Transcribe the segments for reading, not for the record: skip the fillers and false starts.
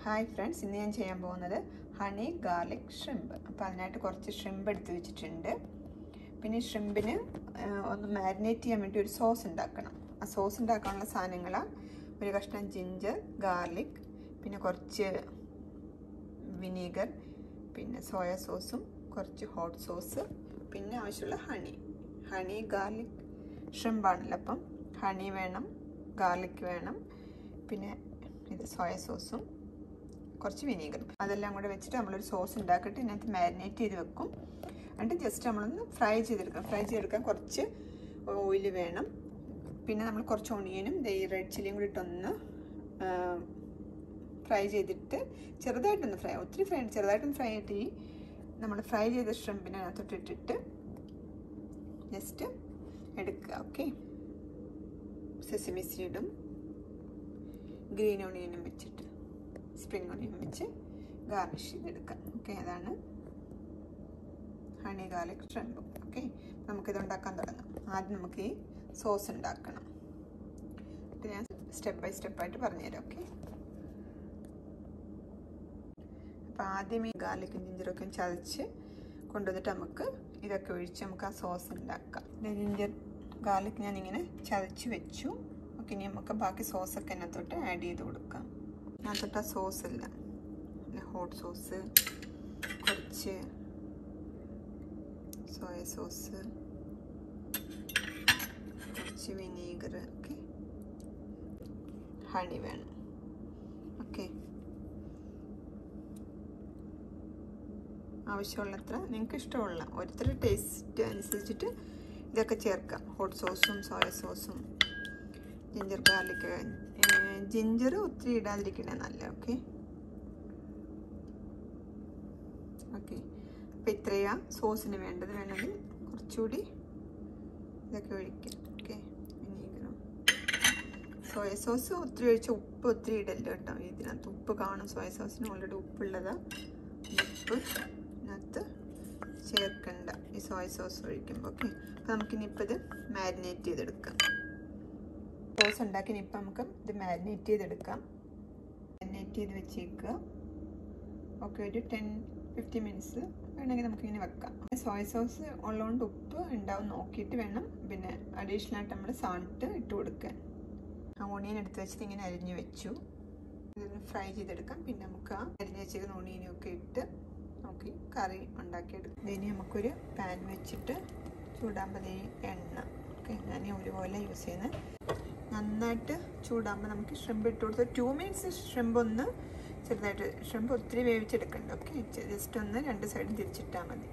Hi friends, ഇന്ന് ഞാൻ ചെയ്യാൻ പോകുന്നത് ഹണി ഗാർലിക് ഷ്രിമ്പ്. അപ്പോൾ അതിനായിട്ട് കുറച്ച് ഷ്രിമ്പ് എടുത്ത് വെച്ചിട്ടുണ്ട്. പിന്നെ ഷ്രിമ്പിന് ഒന്ന് മാരിനേറ്റ് ചെയ്യാൻ വേണ്ടി ഒരു സോസ് ഉണ്ടാക്കണം. ആ സോസ് ഉണ്ടാക്കാനുള്ള സാധനങ്ങൾ ഒരു കഷ്ണം ജിഞ്ചർ, ഗാർലിക്, പിന്നെ കുറച്ച് വിനീഗർ, പിന്നെ സോയ സോസും കുറച്ച് ഹോട്ട് സോസ്, പിന്നെ ആവശ്യമുള്ള ഹണി ഗാർലിക് ഷ്രിമ്പാണല്ലോ. അപ്പം ഹണി വേണം, ഗാർലിക് വേണം, പിന്നെ ഇത് സോയ സോസും കുറച്ച് വിനീഗറും. അതെല്ലാം കൂടെ വെച്ചിട്ട് നമ്മളൊരു സോസ് ഉണ്ടാക്കിയിട്ട് ഇതിനകത്ത് മാരിനേറ്റ് ചെയ്ത് വെക്കും. എന്നിട്ട് ജസ്റ്റ് നമ്മളൊന്ന് ഫ്രൈ ചെയ്തെടുക്കാൻ കുറച്ച് ഓയിൽ വേണം. പിന്നെ നമ്മൾ കുറച്ച് ഓണിയനും ഈ റെഡ് ചില്ലിയും കൂടി ഇട്ടൊന്ന് ഫ്രൈ ചെയ്തിട്ട് ചെറുതായിട്ടൊന്ന് ചെറുതായിട്ടൊന്ന് ഫ്രൈ ആയിട്ട് നമ്മൾ ഫ്രൈ ചെയ്ത ഷ്രിമ്പിനകത്തോട്ട് ഇട്ടിട്ട് ജസ്റ്റ് എടുക്കുക. ഓക്കെ, സെസമി സീഡും ഗ്രീൻ ഓണിയനും വെച്ചിട്ട് സ്പ്രിംഗ് ഓണിയൻ വെച്ച് ഗാർണിഷ് ചെയ്തെടുക്കാം. ഓക്കെ, അതാണ് ഹണി ഗാർലിക് ഷ്രിമ്പ്. ഓക്കെ, നമുക്കിത് ഉണ്ടാക്കാൻ തുടങ്ങാം. ആദ്യം നമുക്ക് ഈ സോസ് ഉണ്ടാക്കണം. ഇത് ഞാൻ സ്റ്റെപ്പ് ബൈ സ്റ്റെപ്പായിട്ട് പറഞ്ഞുതരാം. ഓക്കെ, അപ്പം ആദ്യം ഈ ഗാർലിക്കും ജിഞ്ചറൊക്കെ ചതച്ച് കൊണ്ടുവന്നിട്ട് നമുക്ക് ഇതൊക്കെ ഒഴിച്ച് നമുക്ക് ആ സോസ് ഉണ്ടാക്കാം. ജിഞ്ചർ ഗാർലിക് ഞാനിങ്ങനെ ചതച്ച് വെച്ചു. ഓക്കെ, ഇനി നമുക്ക് ബാക്കി സോസൊക്കെ അതിനകത്തോട്ട് ആഡ് ചെയ്ത് കൊടുക്കാം. അതിനകത്തോട്ട് ആ സോസില്ല, ഹോട്ട് സോസ്, കുറച്ച് സോയ സോസ്, കുറച്ച് വിനീഗർ, ഓക്കെ, ഹണി വേണം. ഓക്കെ, ആവശ്യമുള്ളത്ര നിങ്ങൾക്ക് ഇഷ്ടമുള്ള ഓരോരുത്തരുടെ ടേസ്റ്റ് അനുസരിച്ചിട്ട് ഇതൊക്കെ ചേർക്കാം. ഹോട്ട് സോസും സോയ സോസും ജിഞ്ചർ ഗാർലിക്. ജിഞ്ചർ ഒത്തിരി ഇടാതിരിക്കണേ നല്ല. ഓക്കെ, അപ്പം ഇത്രയാ സോസിന് വേണ്ടത്. വേണമെങ്കിൽ കുറച്ചുകൂടി ഇതൊക്കെ ഒഴിക്കാം. ഓക്കെ, വിനീഗറും സോയ സോസ് ഒത്തിരി ഒഴിച്ച് ഉപ്പ് ഒത്തിരി ഇടല്ലോ കേട്ടോ. ഇതിനകത്ത് ഉപ്പ് കാണും, സോയ സോസിന് ഓൾറെഡി ഉപ്പുള്ളതാണ്. ഉപ്പ് ഇതിനകത്ത് ചേർക്കണ്ട ഈ സോയ സോസ് ഒഴിക്കുമ്പോൾ. ഓക്കെ, അപ്പം നമുക്കിനിയിപ്പോൾ ഇത് മാരിനേറ്റ് ചെയ്തെടുക്കാം. സോസ് ഉണ്ടാക്കി ഇപ്പം നമുക്ക് ഇത് മാരിനേറ്റ് ചെയ്തെടുക്കാം. മാരിനേറ്റ് ചെയ്ത് വെച്ചേക്കുക. ഓക്കെ, ഒരു 10-15 മിനിറ്റ്സ് വേണമെങ്കിൽ നമുക്കിങ്ങനെ വെക്കാം. സോയ സോസ് ഉള്ളതുകൊണ്ട് ഉപ്പ് ഉണ്ടാവും നോക്കിയിട്ട് വേണം. പിന്നെ അഡീഷണൽ ആയിട്ട് നമ്മൾ സാൾട്ട് ഇട്ട് കൊടുക്കാൻ. ആ ഓണിയൻ എടുത്ത് വെച്ചിട്ട് ഇങ്ങനെ അരിഞ്ഞ് വെച്ചു. ഇതൊന്ന് ഫ്രൈ ചെയ്തെടുക്കാം. പിന്നെ നമുക്ക് ആ അരിഞ്ഞ് വെച്ചിരിക്കുന്ന ഓണിയനും ഒക്കെ ഇട്ട് നോക്കി കറി ഉണ്ടാക്കിയെടുക്കാം. ഇനി നമുക്കൊരു പാൻ വെച്ചിട്ട് ചൂടാകുമ്പോൾ എണ്ണ. ഓക്കെ, ഞാൻ ഒരുപോലെ യൂസ് ചെയ്യുന്നത്. നന്നായിട്ട് ചൂടാകുമ്പോൾ നമുക്ക് ഷ്രിമ്പ് ഇട്ട് കൊടുത്ത് 2 മിനിറ്റ്സ് ഷ്രിമ്പ് ഒന്ന് ചെറുതായിട്ട്, ഷ്രിമ്പ് ഒത്തിരി വേവിച്ചെടുക്കണ്ട. ഓക്കെ, ജസ്റ്റ് ഒന്ന് 2 സൈഡും തിരിച്ചിട്ടാൽ മതി.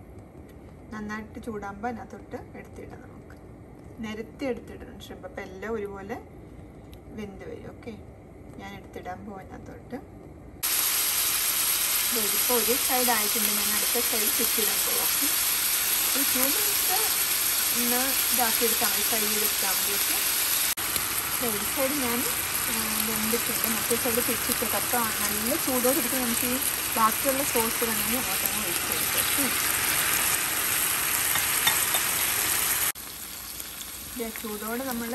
നന്നായിട്ട് ചൂടാകുമ്പോൾ അതിനകത്തോട്ട് എടുത്തിടാം. നമുക്ക് നിരത്തി എടുത്തിടണം ഷ്രിമ്പ്. അപ്പം എല്ലാം ഒരുപോലെ വെന്ത് വരും. ഓക്കെ, ഞാൻ എടുത്തിടാൻ പോകും അതിനകത്തോട്ട്. ഇതിപ്പോൾ ഒരു സൈഡ് ആയിട്ടുണ്ട്, ഞാൻ അടുത്ത സൈഡ് തിരിച്ചിടാൻ പോവാം. ഒരു 2 മിനിറ്റ്സ് ഒന്ന് ഇതാക്കിയെടുത്താൽ മതി, ഫ്രൈ ചെയ്തെടുത്താൽ മതി. ഓക്കെ, ഒരു സൈഡ് ഞാൻ വെന്തിട്ടുണ്ട്, മറ്റേ സൈഡ് തിരിച്ചിട്ടേക്കാം. അപ്പോൾ നല്ല ചൂടോടെ ഇരിക്കും. നമുക്ക് ഈ ബാക്കിയുള്ള സോസ് വേണമെങ്കിൽ അങ്ങോട്ടങ്ങ് ഒഴിച്ച് കൊടുക്കാം. ചൂടോടെ നമ്മൾ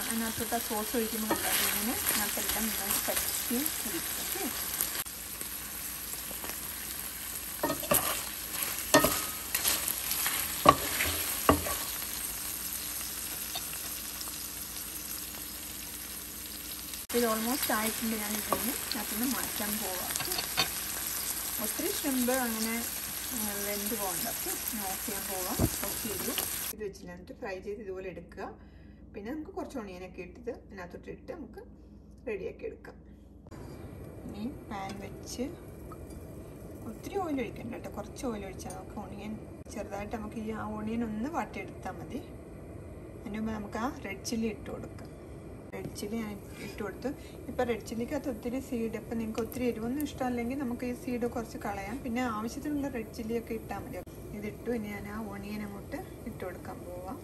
അതിനകത്തോട്ട് ആ സോസ് ഒഴിക്കുമ്പോൾ ഇങ്ങനെ അതിനകത്തെല്ലാം നന്നായി പറ്റി ഇരിക്കും. ഓക്കെ, ഇത് ഓൾമോസ്റ്റ് ആയിട്ടുണ്ട്. ഞാൻ ഇതിന് മാറ്റാൻ പോവാം. ഒത്തിരി ഷ്രിമ്പ് അങ്ങനെ വെന്ത് പോകണ്ട. ഓഫ് ചെയ്യാൻ പോവാം. ഓഫ് ചെയ്തു ഇത് വെച്ചിട്ട് ഫ്രൈ ചെയ്ത് ഇതുപോലെ എടുക്കുക. പിന്നെ നമുക്ക് കുറച്ച് ഓണിയനൊക്കെ ഇട്ടിട്ട് അതിനകത്തോട്ട് ഇട്ട് നമുക്ക് റെഡിയാക്കി എടുക്കാം. ഇനി പാൻ വെച്ച് ഒത്തിരി ഓയിൽ ഒഴിക്കണ്ട കേട്ടോ, കുറച്ച് ഓയിൽ ഒഴിച്ചാൽ നമുക്ക് ഓണിയൻ ചെറുതായിട്ട് നമുക്ക് ഈ ആ ഓണിയൻ ഒന്ന് വാട്ടിയെടുത്താൽ മതി. അതിന് മുമ്പ് നമുക്ക് ആ റെഡ് ചില്ലി ഇട്ട് കൊടുക്കാം. റെഡ് ചില്ലി ഞാൻ ഇട്ട് കൊടുത്തു. ഇപ്പോൾ റെഡ് ചില്ലിക്കകത്ത് ഒത്തിരി സീഡ്, അപ്പം നിങ്ങൾക്ക് ഒത്തിരി എരിവൊന്നും ഇഷ്ടമല്ലെങ്കിൽ നമുക്ക് ഈ സീഡ് കുറച്ച് കളയാം. പിന്നെ ആവശ്യത്തിനുള്ള റെഡ് ചില്ലിയൊക്കെ ഇട്ടാൽ മതി. ഇതിട്ടു. ഇനി ഞാൻ ആ ഓണിയൻ അങ്ങോട്ട് ഇട്ട് കൊടുക്കാൻ പോവാം.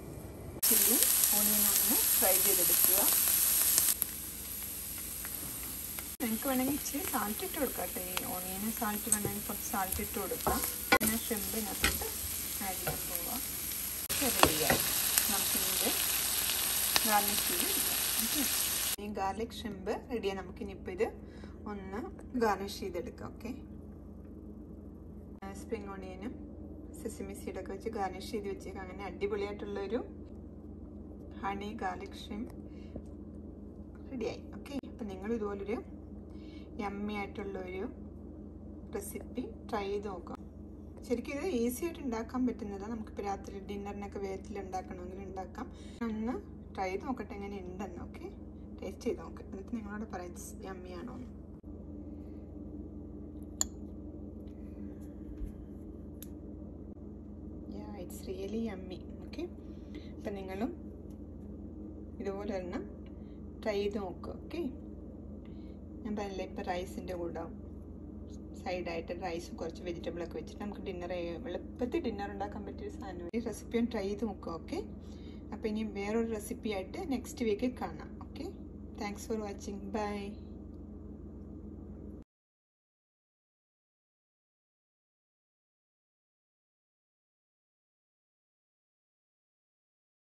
ചില്ലി ഓണിയൻ ഒന്ന് ഫ്രൈ ചെയ്തെടുക്കുക. നിങ്ങൾക്ക് വേണമെങ്കിൽ ഇച്ചിരി സാൾട്ട് ഇട്ട് കൊടുക്കാം കേട്ടോ. ഈ ഓണിയന് സാൾട്ട് വേണമെങ്കിൽ കുറച്ച് സാൾട്ട് ഇട്ട് കൊടുക്കാം. പിന്നെ ഷ്രിമ്പിനകത്തോട്ട് ആഡ് ചെയ്യാൻ പോവാം. റെഡിയായി. നമുക്കിത് ഗാർണിഷ് ചെയ്ത് എടുക്കാം. ഈ ഗാർലിക് ഷ്രിമ്പ് റെഡിയാണ്. നമുക്കിനിപ്പോൾ ഇത് ഒന്ന് ഗാർണിഷ് ചെയ്തെടുക്കാം. ഓക്കെ, സ്പ്രിംഗ് ഓണിയനും സെസമി സീഡൊക്കെ വെച്ച് ഗാർണിഷ് ചെയ്ത് വെച്ചേക്കാം. അങ്ങനെ അടിപൊളിയായിട്ടുള്ളൊരു ഹണി ഗാർലിക് ഷ്രിംപ് റെഡിയായി. ഓക്കെ, അപ്പം നിങ്ങൾ ഇതുപോലൊരു യമ്മി ആയിട്ടുള്ളൊരു റെസിപ്പി ട്രൈ ചെയ്ത് നോക്കാം. ശരിക്കും ഇത് ഈസി ആയിട്ട് ഉണ്ടാക്കാൻ പറ്റുന്നതാണ്. നമുക്കിപ്പോൾ രാത്രി ഡിന്നറിനൊക്കെ വേഗത്തിൽ ഉണ്ടാക്കണമെങ്കിൽ ഉണ്ടാക്കാം. ഒന്ന് ട്രൈ ചെയ്ത് നോക്കട്ടെ എങ്ങനെ ഉണ്ടെന്ന്. ഓക്കെ, ടേസ്റ്റ് ചെയ്ത് നോക്കാം, എന്നിട്ട് നിങ്ങളോട് പറയാം യമ്മി ആണോ എന്ന്. It's really yummy. ഓക്കെ, അപ്പം നിങ്ങളും ഇതുപോലെ ഒരെണ്ണം ട്രൈ ചെയ്ത് നോക്കുക. ഓക്കെ, ഞാൻ പറഞ്ഞില്ല ഇപ്പം റൈസിൻ്റെ കൂടെ സൈഡായിട്ട് റൈസും കുറച്ച് വെജിറ്റബിളൊക്കെ വെച്ചിട്ട് നമുക്ക് എളുപ്പത്തിൽ ഡിന്നർ ഉണ്ടാക്കാൻ പറ്റിയൊരു സാധനം. ഈ റെസിപ്പി ഒന്ന് ട്രൈ ചെയ്ത് നോക്കുക. ഓക്കെ, അപ്പോൾ ഇനി വേറൊരു റെസിപ്പി ആയിട്ട് നെക്സ്റ്റ് വീക്കിൽ കാണാം. Okay, thanks for watching. By.